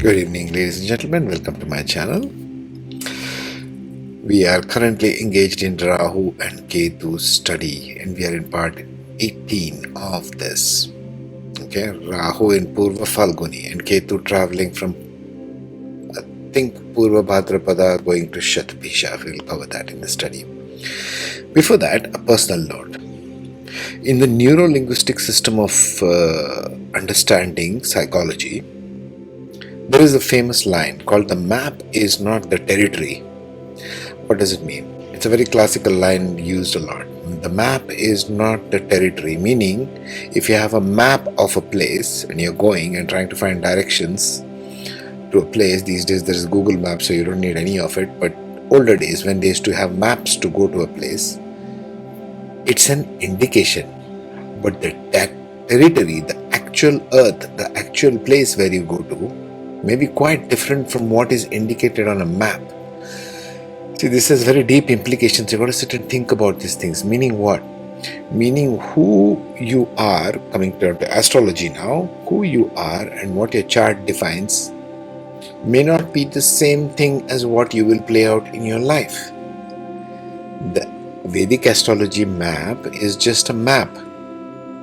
Good evening, ladies and gentlemen. Welcome to my channel. We are currently engaged in Rahu and Ketu study, and we are in part 18 of this. Okay, Rahu in Purva Phalguni and Ketu traveling from, I think, Purva Bhadrapada going to Shatabisha. We'll cover that in the study. Before that, a personal note. In the neuro-linguistic system of understanding psychology, there is a famous line called "the map is not the territory." What does it mean? It's a very classical line used a lot. The map is not the territory, meaning if you have a map of a place and you're going and trying to find directions to a place, these days there is Google Maps, so you don't need any of it, but older days when they used to have maps to go to a place, it's an indication. But the territory, the actual earth, the actual place where you go to, may be quite different from what is indicated on a map. See, this has very deep implications. You've got to sit and think about these things. Meaning what? Meaning who you are, coming down to astrology now, who you are and what your chart defines may not be the same thing as what you will play out in your life. The Vedic astrology map is just a map.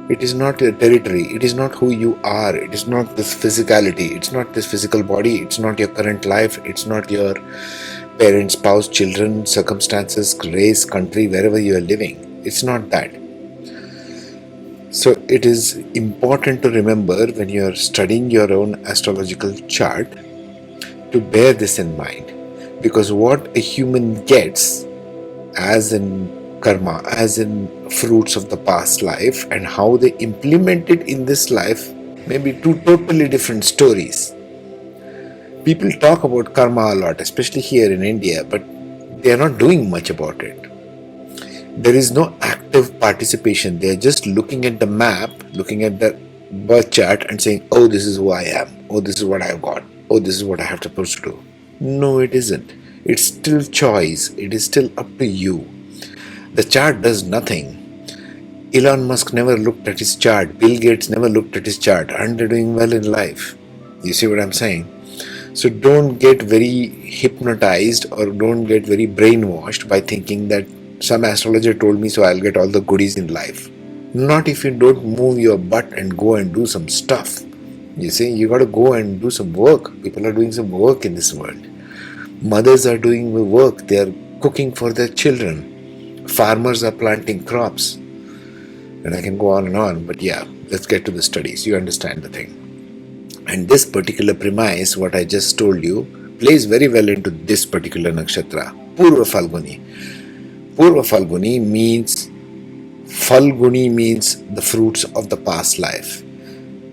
It is not your territory. It is not who you are. It is not this physicality. It's not this physical body. It's not your current life. It's not your parents, spouse, children, circumstances, race, country, wherever you are living. It's not that. So it is important to remember when you are studying your own astrological chart to bear this in mind. Because what a human gets as in karma, as in fruits of the past life, and how they implement it in this life may be two totally different stories. People talk about karma a lot, especially here in India, but they are not doing much about it. There is no active participation. They are just looking at the map, looking at the birth chart and saying, oh, this is who I am. Oh, this is what I've got. Oh, this is what I have to supposed to do. No, it isn't. It's still choice. It is still up to you. The chart does nothing. Elon Musk never looked at his chart. Bill Gates never looked at his chart, and they're doing well in life. You see what I'm saying? So don't get very hypnotized or don't get very brainwashed by thinking that some astrologer told me so I'll get all the goodies in life. Not if you don't move your butt and go and do some stuff. You see, you got to go and do some work. People are doing some work in this world. Mothers are doing the work. They are cooking for their children. Farmers are planting crops. And I can go on, but yeah, let's get to the studies. You understand the thing. And this particular premise, what I just told you, plays very well into this particular nakshatra, Purva Phalguni. Purva Phalguni means the fruits of the past life.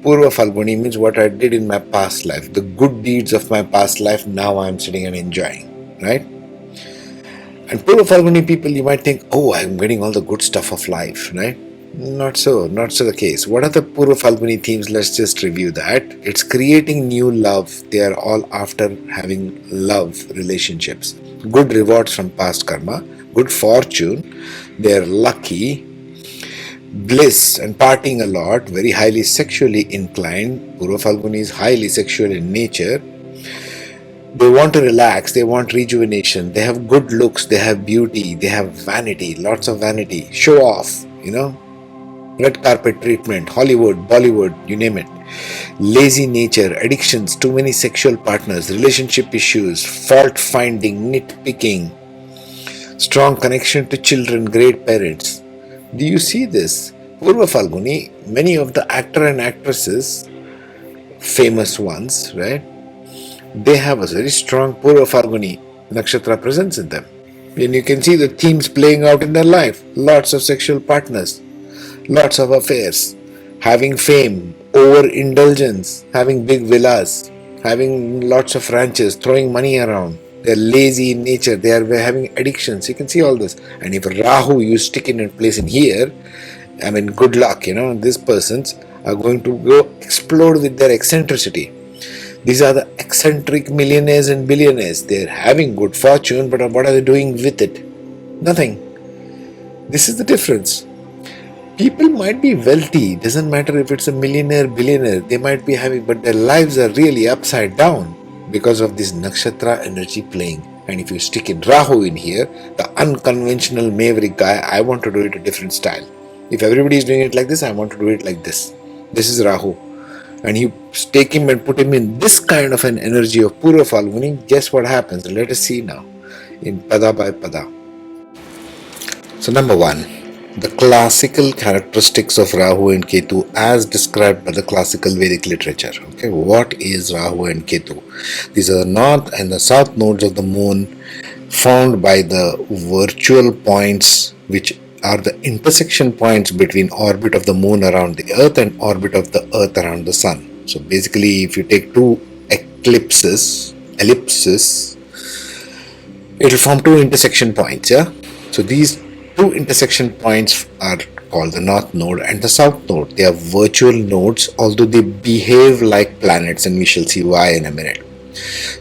Purva Phalguni means what I did in my past life, the good deeds of my past life, now I'm sitting and enjoying, right? And Purva Phalguni people, you might think, oh, I'm getting all the good stuff of life, right? Not so the case. What are the Purva Phalguni themes? Let's just review that. It's creating new love. They are all after having love relationships. Good rewards from past karma. Good fortune. They are lucky. Bliss and partying a lot. Very highly sexually inclined. Purva Phalguni is highly sexual in nature. They want to relax, they want rejuvenation, they have good looks, they have beauty, they have vanity, lots of vanity, show off, red carpet treatment, Hollywood, Bollywood, you name it. Lazy nature, addictions, too many sexual partners, relationship issues, fault finding, nitpicking, strong connection to children, great parents. Do you see this? Purva Phalguni, many of the actor and actresses, famous ones, right? They have a very strong Purva Phalguni nakshatra presence in them. And you can see the themes playing out in their life. Lots of sexual partners, lots of affairs, having fame, overindulgence, having big villas, having lots of ranches, throwing money around. They're lazy in nature, they are having addictions. You can see all this. And if Rahu you stick in a place in here, I mean, good luck, these persons are going to go explode with their eccentricity. These are the eccentric millionaires and billionaires. They're having good fortune, but what are they doing with it? Nothing. This is the difference. People might be wealthy, doesn't matter if it's a millionaire, billionaire, they might be having, but their lives are really upside down because of this nakshatra energy playing. And if you stick in Rahu in here, the unconventional maverick guy, I want to do it a different style. If everybody is doing it like this, I want to do it like this. This is Rahu. And you take him and put him in this kind of an energy of Purva Phalguni, guess what happens? Let us see now in Pada by Pada. So number one, the classical characteristics of Rahu and Ketu as described by the classical Vedic literature. Okay, what is Rahu and Ketu? These are the north and the south nodes of the moon found by the virtual points, which are the intersection points between orbit of the moon around the earth and orbit of the earth around the sun. So basically, if you take two ellipses, it will form two intersection points. Yeah. So these two intersection points are called the north node and the south node. They are virtual nodes, although they behave like planets, and we shall see why in a minute.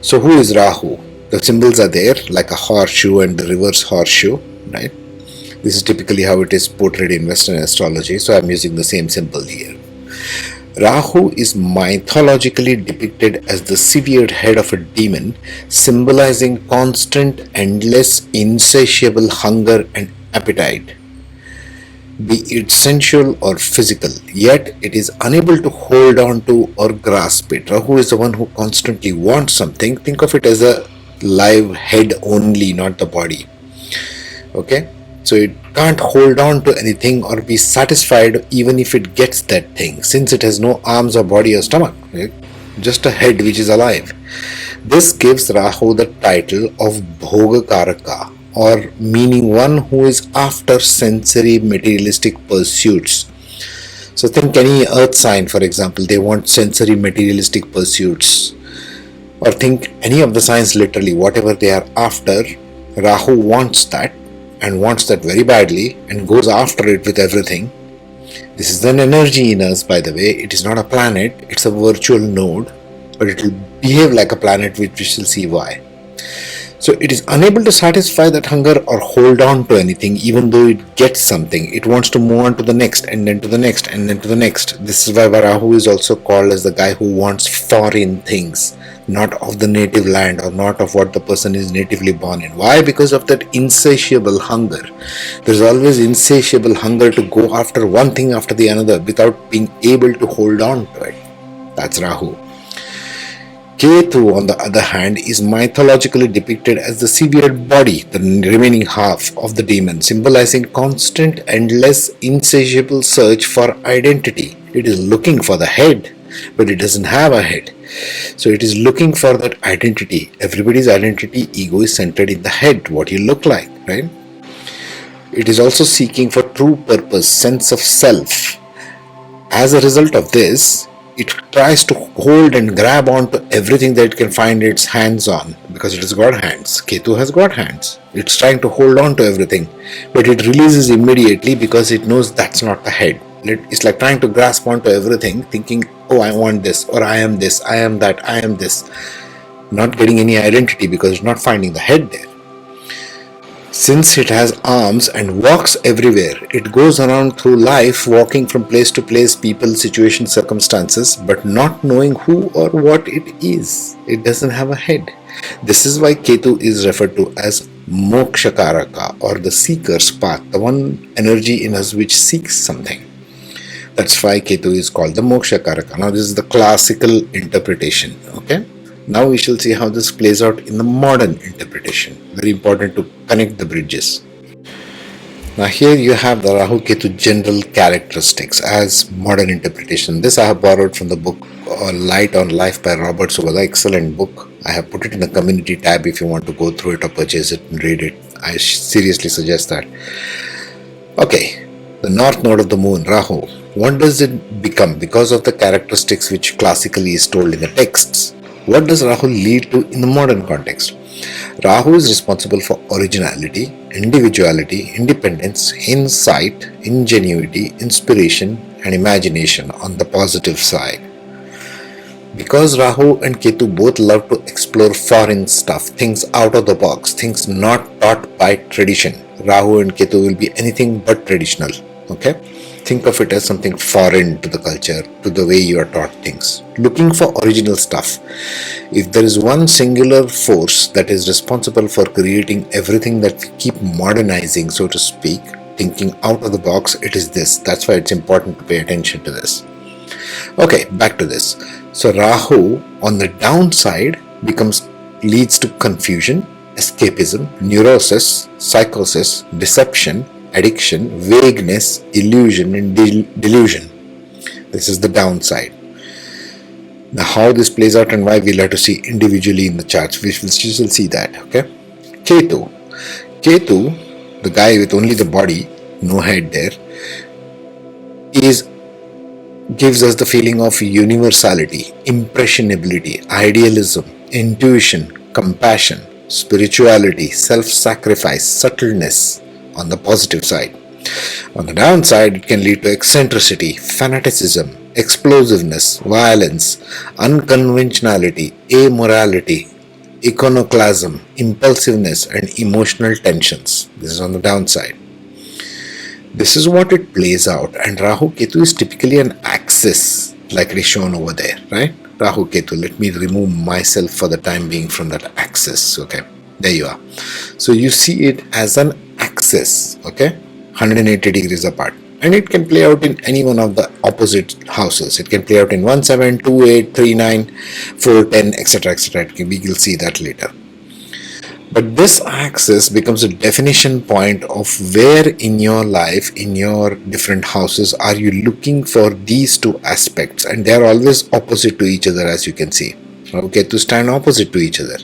So who is Rahu? The symbols are there, like a horseshoe and the reverse horseshoe, right? This is typically how it is portrayed in Western astrology, so I'm using the same symbol here. Rahu is mythologically depicted as the severed head of a demon, symbolizing constant, endless, insatiable hunger and appetite, be it sensual or physical, yet it is unable to hold on to or grasp it. Rahu is the one who constantly wants something. Think of it as a live head only, not the body. Okay? So it can't hold on to anything or be satisfied even if it gets that thing, since it has no arms or body or stomach, right? Just a head which is alive. This gives Rahu the title of Bhogakaraka, or meaning one who is after sensory materialistic pursuits. So think any earth sign, for example, they want sensory materialistic pursuits. Or think any of the signs, literally, whatever they are after, Rahu wants that, and wants that very badly and goes after it with everything. This is an energy in us, by the way. It is not a planet, it's a virtual node, but it will behave like a planet, which we shall see why. So it is unable to satisfy that hunger or hold on to anything, even though it gets something. It wants to move on to the next, and then to the next, and then to the next. This is why Rahu is also called as the guy who wants foreign things, not of the native land or not of what the person is natively born in. Why? Because of that insatiable hunger. There's always insatiable hunger to go after one thing after the another without being able to hold on to it. That's Rahu. Ketu, on the other hand, is mythologically depicted as the severed body, the remaining half of the demon, symbolizing constant, endless, insatiable search for identity. It is looking for the head, but it doesn't have a head. So it is looking for that identity. Everybody's identity, ego is centered in the head, what you look like, right? It is also seeking for true purpose, sense of self. As a result of this, it tries to hold and grab onto everything that it can find its hands on, because it has got hands. Ketu has got hands. It's trying to hold on to everything, but it releases immediately because it knows that's not the head. It's like trying to grasp onto everything, thinking, oh, I want this, or I am this, I am that, I am this. Not getting any identity because it's not finding the head there. Since it has arms and walks everywhere, it goes around through life, walking from place to place, people, situations, circumstances, but not knowing who or what it is. It doesn't have a head. This is why Ketu is referred to as Mokshakaraka, or the seeker's path, the one energy in us which seeks something. That's why Ketu is called the Mokshakaraka. Now this is the classical interpretation. Okay. Now we shall see how this plays out in the modern interpretation. Very important to connect the bridges. Now here you have the Rahu Ketu general characteristics as modern interpretation. This I have borrowed from the book Light on Life by Robert Subala. Excellent book. I have put it in the community tab if you want to go through it or purchase it and read it. I seriously suggest that. Okay, the north node of the moon, Rahu. What does it become because of the characteristics which classically is told in the texts? What does Rahu lead to in the modern context? Rahu is responsible for originality, individuality, independence, insight, ingenuity, inspiration, and imagination on the positive side. Because Rahu and Ketu both love to explore foreign stuff, things out of the box, things not taught by tradition, Rahu and Ketu will be anything but traditional. Okay? Think of it as something foreign to the culture, to the way you are taught things. Looking for original stuff. If there is one singular force that is responsible for creating everything that we keep modernizing, so to speak, thinking out of the box, it is this. That's why it's important to pay attention to this. Okay, back to this. So Rahu on the downside leads to confusion, escapism, neurosis, psychosis, deception, addiction, vagueness, illusion, and delusion. This is the downside. Now, how this plays out and why, we'll have to see individually in the charts. We will see that. Okay. Ketu, the guy with only the body, no head there, gives us the feeling of universality, impressionability, idealism, intuition, compassion, spirituality, self-sacrifice, subtleness on the positive side. On the downside, it can lead to eccentricity, fanaticism, explosiveness, violence, unconventionality, amorality, iconoclasm, impulsiveness, and emotional tensions. This is on the downside. This is what it plays out, and Rahu Ketu is typically an axis, like it is shown over there, right? Rahu Ketu, let me remove myself for the time being from that axis. Okay, there you are. So you see it as an axis, okay, 180 degrees apart, and it can play out in any one of the opposite houses. It can play out in 1, 7, 2, 8, 3, 9, 4, 10, etc., etc. We will see that later. But this axis becomes a definition point of where in your life, in your different houses, are you looking for these two aspects, and they are always opposite to each other, as you can see. Okay, to stand opposite to each other.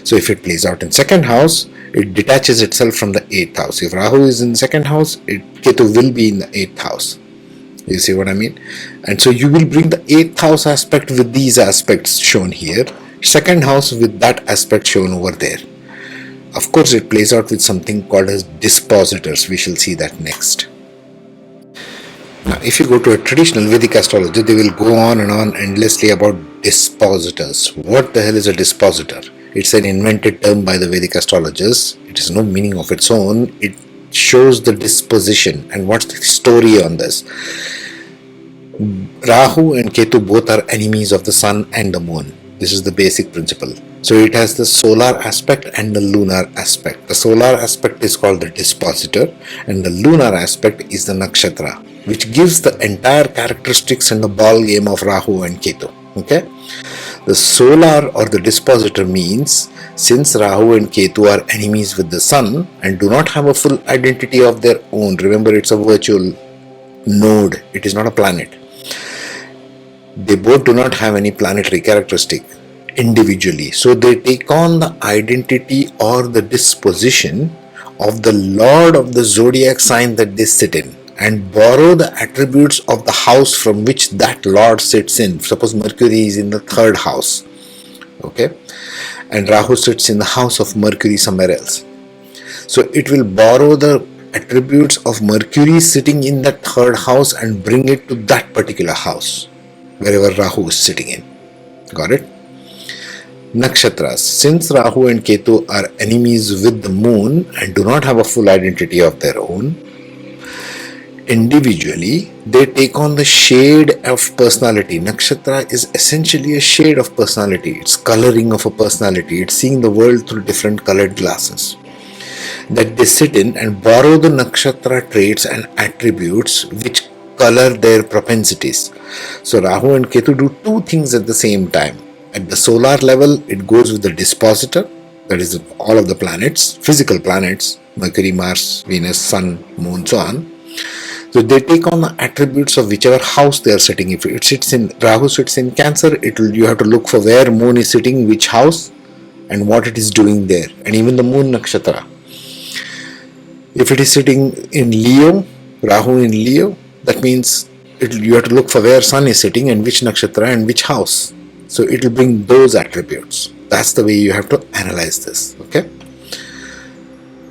So if it plays out in second house, it detaches itself from the 8th house. If Rahu is in the second house, Ketu will be in the 8th house. You see what I mean? And so you will bring the 8th house aspect with these aspects shown here, second house with that aspect shown over there. Of course, it plays out with something called as dispositors. We shall see that next. Now, if you go to a traditional Vedic astrology, they will go on and on endlessly about dispositors. What the hell is a dispositor? It's an invented term by the Vedic astrologers. It has no meaning of its own. It shows the disposition. And what's the story on this? Rahu and Ketu both are enemies of the sun and the moon. This is the basic principle. So it has the solar aspect and the lunar aspect. The solar aspect is called the dispositor, and the lunar aspect is the nakshatra, which gives the entire characteristics and the ball game of Rahu and Ketu. Okay? The solar or the dispositor means, since Rahu and Ketu are enemies with the sun and do not have a full identity of their own, remember it's a virtual node, it is not a planet. They both do not have any planetary characteristic individually. So they take on the identity or the disposition of the lord of the zodiac sign that they sit in, and borrow the attributes of the house from which that lord sits in. Suppose Mercury is in the 3rd house, okay, and Rahu sits in the house of Mercury somewhere else. So it will borrow the attributes of Mercury sitting in that 3rd house and bring it to that particular house, wherever Rahu is sitting in. Got it? Nakshatras. Since Rahu and Ketu are enemies with the moon and do not have a full identity of their own, individually they take on the shade of personality. Nakshatra is essentially a shade of personality. It's coloring of a personality. It's seeing the world through different colored glasses that they sit in and borrow the nakshatra traits and attributes which color their propensities. So Rahu and Ketu do two things at the same time. At the solar level, it goes with the dispositor, that is all of the planets, physical planets, Mercury, Mars, Venus, Sun, Moon, so on. So they take on the attributes of whichever house they are sitting. If it sits in, Rahu sits in Cancer, you have to look for where Moon is sitting, which house, and what it is doing there, and even the Moon Nakshatra. If it is sitting in Leo, Rahu in Leo, that means you have to look for where Sun is sitting and which Nakshatra and which house. So it will bring those attributes. That's the way you have to analyze this. Okay.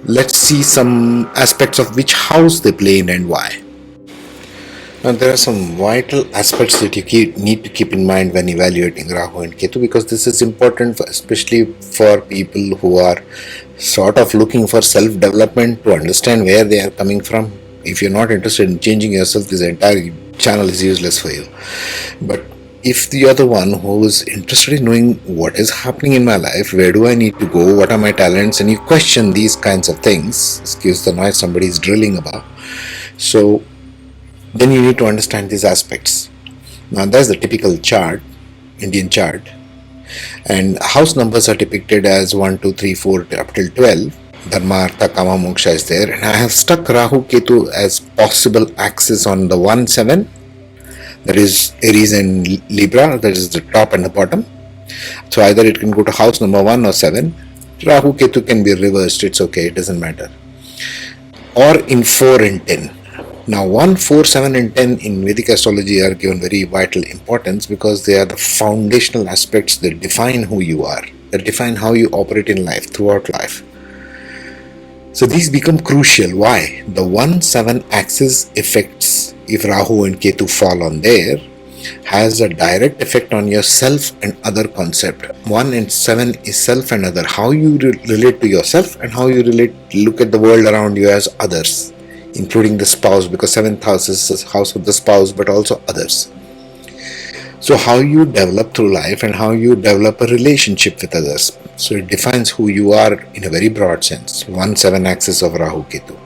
Let's see some aspects of which house they play in and why. Now there are some vital aspects that you need to keep in mind when evaluating Rahu and Ketu, because this is important especially for people who are sort of looking for self-development, to understand where they are coming from, If you're not interested in changing yourself, this entire channel is useless for you. But if you're the one who is interested in knowing what is happening in my life, where do I need to go, what are my talents, and you question these kinds of things, excuse the noise somebody is drilling about, so then you need to understand these aspects. Now that's the typical chart, Indian chart, and house numbers are depicted as 1, 2, 3, 4 up till 12. Dharma, Artha, Kama, Moksha is there, and I have stuck Rahu Ketu as possible axis on the 1, 7. That is Aries and Libra, that is the top and the bottom. So either it can go to house number 1 or 7. Rahu Ketu can be reversed, it's okay, it doesn't matter. Or in 4 and 10. Now 1, 4, 7 and 10 in Vedic astrology are given very vital importance because they are the foundational aspects that define who you are, that define how you operate in life, throughout life. So these become crucial. Why? The 1-7 axis affects, if Rahu and Ketu fall on there, has a direct effect on your self and other concept. 1 and 7 is self and other. How you relate to yourself and how you look at the world around you as others, including the spouse, because 7th house is the house of the spouse, but also others. So how you develop through life and how you develop a relationship with others. So it defines who you are in a very broad sense. 1-7 axis of Rahu Ketu.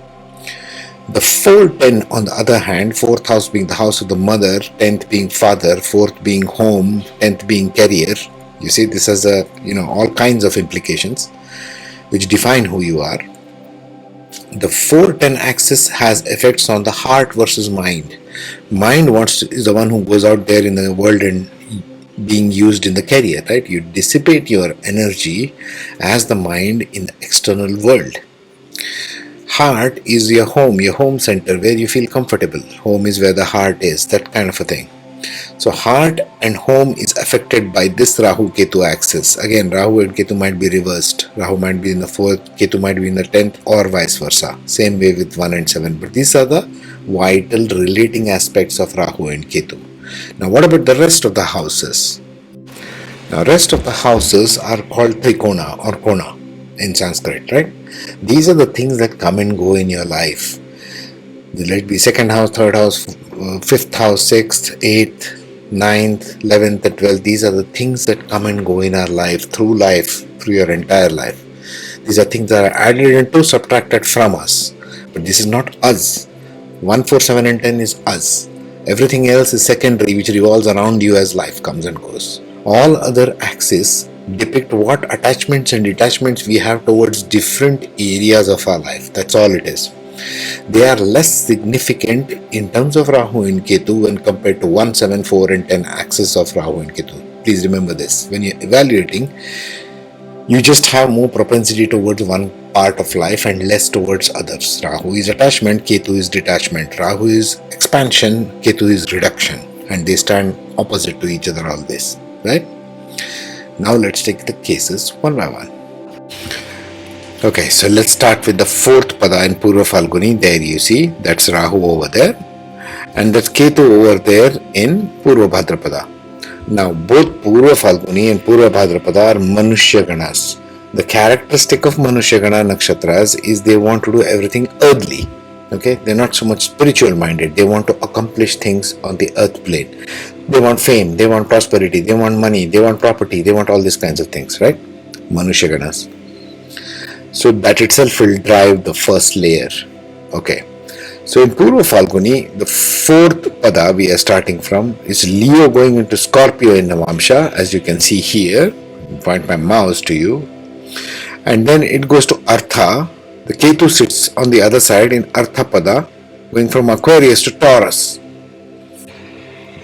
The 4-10 on the other hand, 4th house being the house of the mother, 10th being father, 4th being home, 10th being career. You see, this has all kinds of implications which define who you are. The 4-10 axis has effects on the heart versus mind. Mind is the one who goes out there in the world and being used in the career, right? You dissipate your energy as the mind in the external world. Heart is your home center where you feel comfortable. Home is where the heart is, that kind of a thing. So heart and home is affected by this Rahu Ketu axis. Again, Rahu and Ketu might be reversed. Rahu might be in the 4th, Ketu might be in the 10th, or vice versa. Same way with 1 and 7. But these are the vital relating aspects of Rahu and Ketu. Now what about the rest of the houses? Now rest of the houses are called Trikona or Kona in Sanskrit, right? These are the things that come and go in your life. Let it be 2nd house, 3rd house, 5th house, 6th, 8th, 9th, 11th and 12th. These are the things that come and go in our life, through your entire life. These are things that are added into, subtracted from us. But this is not us. 1, 4, 7 and 10 is us. Everything else is secondary, which revolves around you as life comes and goes. All other axes depict what attachments and detachments we have towards different areas of our life. That's all it is. They are less significant in terms of Rahu and Ketu when compared to 1, 7, 4 and 10 axis of Rahu and Ketu. Please remember this. When you're evaluating, you just have more propensity towards one part of life and less towards others. Rahu is attachment, Ketu is detachment. Rahu is expansion, Ketu is reduction. And they stand opposite to each other always. Right? Now let's take the cases one by one. Okay, so let's start with the 4th pada in Purva Phalguni. There you see, that's Rahu over there. And that's Ketu over there in Purva Bhadrapada. Now both Purva Phalguni and Purva Bhadrapada are Manushya Ganas. The characteristic of Manushya Gana Nakshatras is they want to do everything earthly. Okay, they're not so much spiritual minded. They want to accomplish things on the earth plane. They want fame, they want prosperity, they want money, they want property, they want all these kinds of things, right? Manushya Ganas. So that itself will drive the first layer. Okay. So in Purva Phalguni, the 4th pada we are starting from is Leo going into Scorpio in Navamsha, as you can see here. I'll point my mouse to you. And then it goes to Artha. The Ketu sits on the other side in Artha pada, going from Aquarius to Taurus.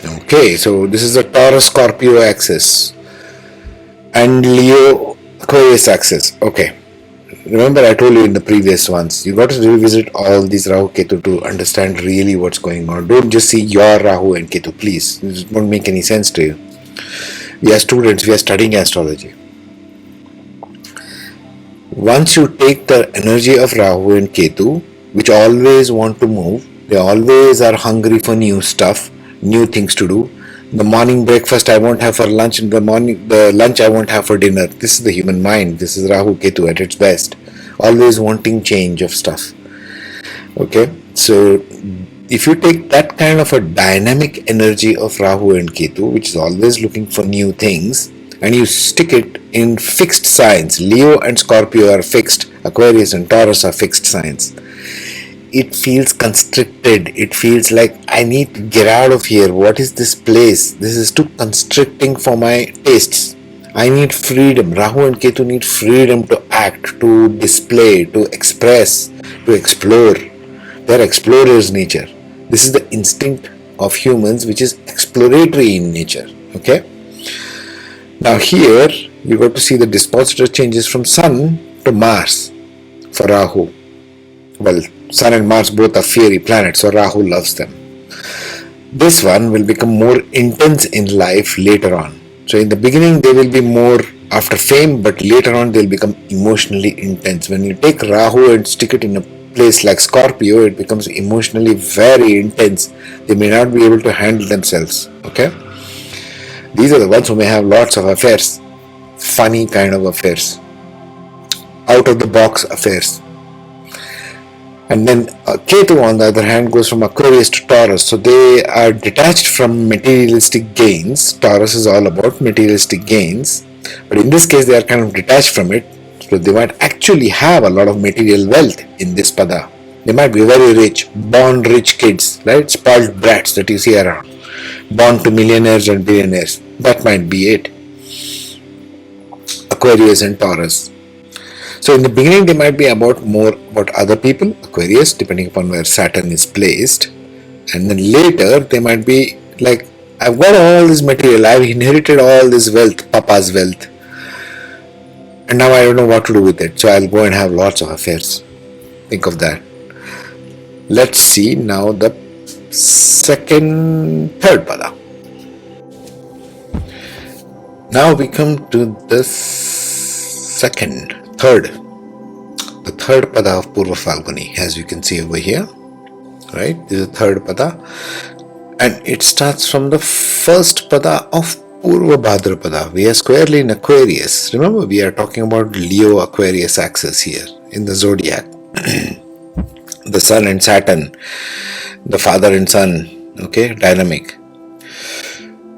Okay, so this is the Taurus Scorpio axis and Leo Aquarius axis. Okay. Remember I told you in the previous ones, you got to revisit all these Rahu Ketu to understand really what's going on. Don't just see your Rahu and Ketu, please. It won't make any sense to you. We are students, we are studying astrology. Once you take the energy of Rahu and Ketu, which always want to move, they always are hungry for new stuff, new things to do. The morning breakfast I won't have for lunch, and the lunch I won't have for dinner. This is the human mind. This is Rahu Ketu at its best. Always wanting change of stuff. Okay. So if you take that kind of a dynamic energy of Rahu and Ketu, which is always looking for new things, and you stick it in fixed signs, Leo and Scorpio are fixed, Aquarius and Taurus are fixed signs, it feels constricted. It feels like I need to get out of here. What is this place? This is too constricting for my tastes. I need freedom. Rahu and Ketu need freedom to act, to display, to express, to explore. They're explorers' nature. This is the instinct of humans, which is exploratory in nature. Okay? Now here, you got to see the dispositor changes from Sun to Mars for Rahu. Well, Sun and Mars both are fiery planets, so Rahu loves them. This one will become more intense in life later on. So in the beginning they will be more after fame, but later on they'll become emotionally intense. When you take Rahu and stick it in a place like Scorpio, it becomes emotionally very intense. They may not be able to handle themselves. Okay? These are the ones who may have lots of affairs. Funny kind of affairs. Out of the box affairs. And then Ketu, on the other hand, goes from Aquarius to Taurus. So they are detached from materialistic gains. Taurus is all about materialistic gains. But in this case, they are kind of detached from it. So they might actually have a lot of material wealth in this pada. They might be very rich, born rich kids, right? Spoiled brats that you see around. Born to millionaires and billionaires. That might be it. Aquarius and Taurus. So in the beginning they might be more about other people, Aquarius, depending upon where Saturn is placed. And then later they might be like, I've got all this material, I've inherited all this wealth, Papa's wealth. And now I don't know what to do with it, so I'll go and have lots of affairs. Think of that. Let's see now the third pada. Now we come to the the third pada of Purva Phalguni, as you can see over here, right? This is the third pada, and it starts from the first pada of Purva Bhadrapada. We are squarely in Aquarius. Remember, we are talking about Leo Aquarius axis here in the zodiac. The Sun and Saturn, the father and son, okay, dynamic.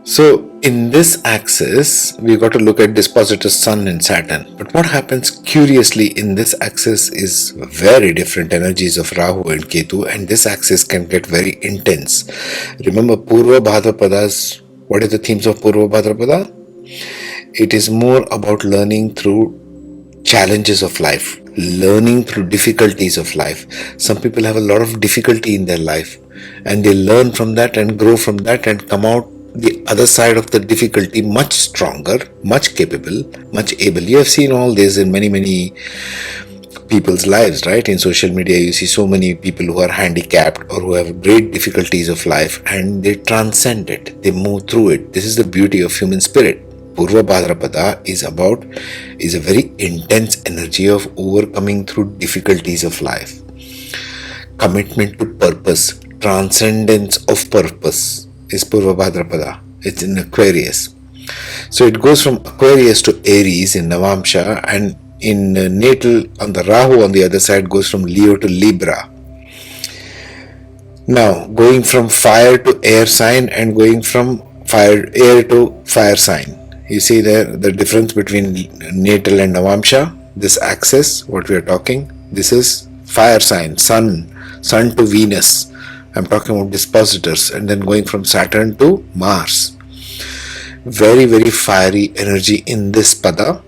So in this axis, we got to look at dispositors Sun and Saturn. But what happens curiously in this axis is very different energies of Rahu and Ketu, and this axis can get very intense. Remember Purva Bhadrapadas, what are the themes of Purva Bhadrapada? It is more about learning through challenges of life, learning through difficulties of life. Some people have a lot of difficulty in their life, and they learn from that and grow from that and come out the other side of the difficulty much stronger, much capable, much able. You have seen all this in many people's lives, right? In social media, you see so many people who are handicapped or who have great difficulties of life, and they transcend it, they move through it. This is the beauty of human spirit. Purva Bhadrapada is a very intense energy of overcoming through difficulties of life. Commitment to purpose, transcendence of purpose is Purva Bhadrapada. It's in Aquarius. So it goes from Aquarius to Aries in Navamsha, and in natal on the Rahu on the other side goes from Leo to Libra. Now going from fire to air sign and going from air to fire sign. You see there the difference between natal and Navamsha. This axis, what we are talking, this is fire sign, Sun to Venus. I'm talking about dispositors, and then going from Saturn to Mars. Very fiery energy in this pada.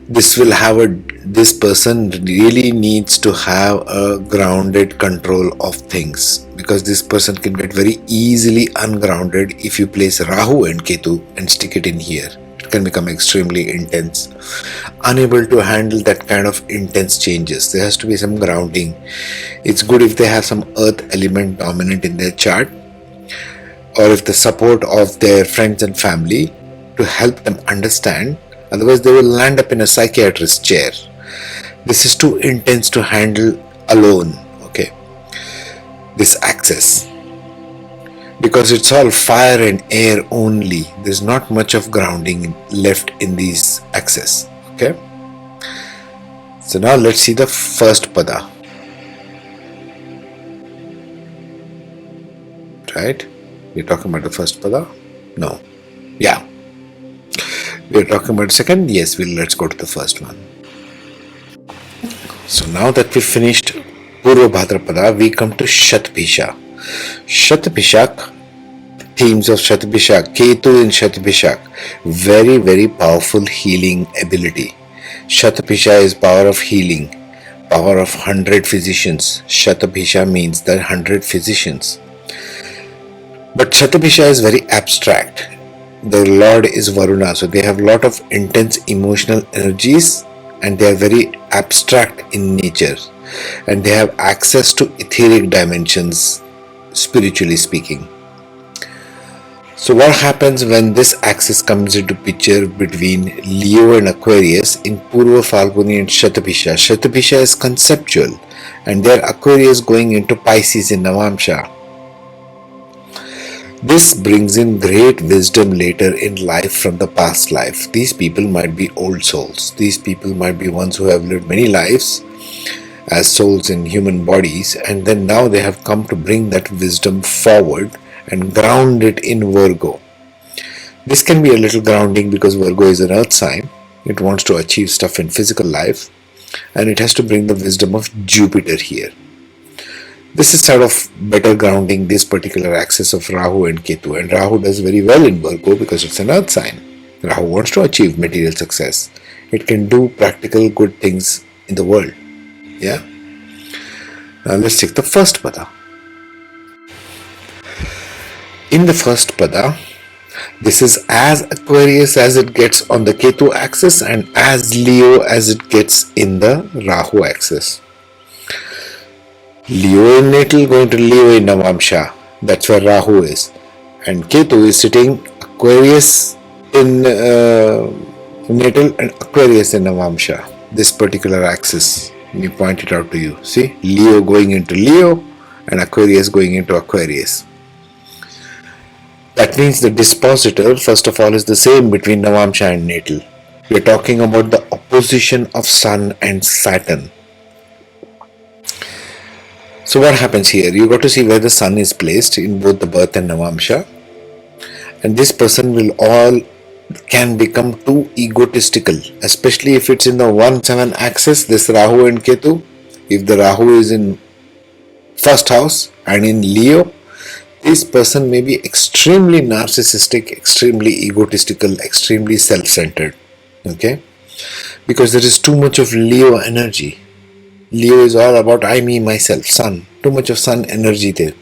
This person really needs to have a grounded control of things, because this person can get very easily ungrounded if you place Rahu and Ketu and stick it in here. It can become extremely intense, unable to handle that kind of intense changes. There has to be some grounding. It's good if they have some earth element dominant in their chart, or if the support of their friends and family to help them understand. Otherwise they will land up in a psychiatrist's chair. This is too intense to handle alone, okay, this axis, because it's all fire and air only. There's not much of grounding left in these axes, okay. So now let's see the first pada. right? We're talking about the first pada? No. Yeah. We're talking about second? Yes, let's go to the first one. So now that we finished Purva Bhadrapada, we come to Shatabisha. Shatabisha, themes of Shatabisha, Ketu in Shatabisha, very, very powerful healing ability. Shatabisha is power of healing, power of 100 physicians. Shatabisha means the 100 physicians. But Shatabisha is very abstract. The Lord is Varuna, so they have a lot of intense emotional energies and they are very abstract in nature and they have access to etheric dimensions, spiritually speaking. So what happens when this axis comes into picture between Leo and Aquarius in Purva Phalguni and Shatabisha? Shatabisha is conceptual and there Aquarius going into Pisces in Navamsha. This brings in great wisdom later in life from the past life. These people might be old souls. These people might be ones who have lived many lives as souls in human bodies and then now they have come to bring that wisdom forward and ground it in Virgo. This can be a little grounding because Virgo is an earth sign. It wants to achieve stuff in physical life and it has to bring the wisdom of Jupiter here. This is sort of better grounding this particular axis of Rahu and Ketu, and Rahu does very well in Virgo because it's an earth sign. Rahu wants to achieve material success. It can do practical good things in the world. Yeah. Now let's take the first pada. In the first pada, this is as Aquarius as it gets on the Ketu axis and as Leo as it gets in the Rahu axis. Leo in natal going to Leo in Navamsha. That's where Rahu is. And Ketu is sitting Aquarius in natal and Aquarius in Navamsha. This particular axis. Let me point it out to you. See? Leo going into Leo and Aquarius going into Aquarius. That means the dispositor, first of all, is the same between Navamsha and natal. We are talking about the opposition of Sun and Saturn. So what happens here? You got to see where the Sun is placed in both the birth and Navamsha. And this person can become too egotistical, especially if it's in the 1-7 axis, this Rahu and Ketu. If the Rahu is in first house and in Leo, this person may be extremely narcissistic, extremely egotistical, extremely self-centered. Okay? Because there is too much of Leo energy. Leo is all about I, me, myself, Sun. Too much of Sun energy there.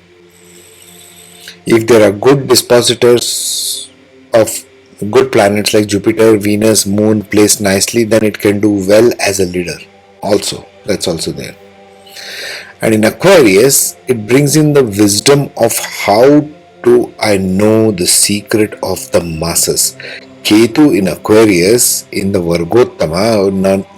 If there are good dispositors of good planets like Jupiter, Venus, Moon placed nicely, then it can do well as a leader. Also, that's also there. And in Aquarius, it brings in the wisdom of how do I know the secret of the masses. Ketu in Aquarius, in the Vargottama,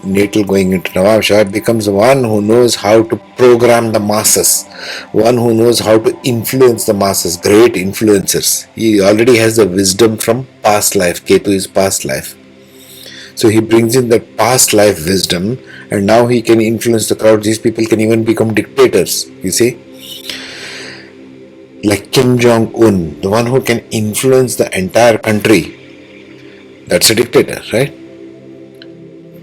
natal going into Navamsha, becomes one who knows how to program the masses, one who knows how to influence the masses, great influencers. He already has the wisdom from past life. Ketu is past life. So he brings in that past life wisdom and now he can influence the crowd. These people can even become dictators, you see. Like Kim Jong-un, the one who can influence the entire country. That's a dictator, right?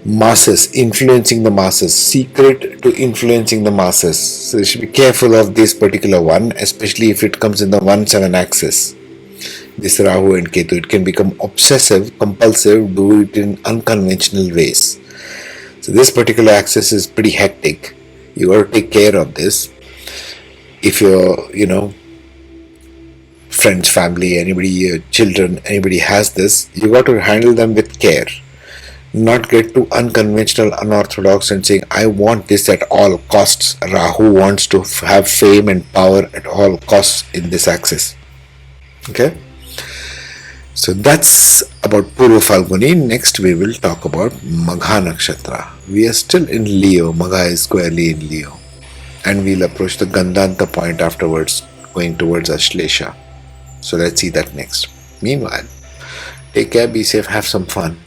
Masses, influencing the masses, secret to influencing the masses. So you should be careful of this particular one, especially if it comes in the 1-7 axis. This Rahu and Ketu, it can become obsessive, compulsive, do it in unconventional ways. So this particular axis is pretty hectic. You got to take care of this. If you're, friends, family, anybody, children, anybody has this, you got to handle them with care. Not get too unconventional, unorthodox and saying, I want this at all costs. Rahu wants to have fame and power at all costs in this axis. Okay? So that's about Purva Phalguni. Next we will talk about Magha Nakshatra. We are still in Leo. Magha is squarely in Leo. And we'll approach the Gandhanta point afterwards, going towards Ashlesha. So let's see that next. Meanwhile, take care, be safe, have some fun.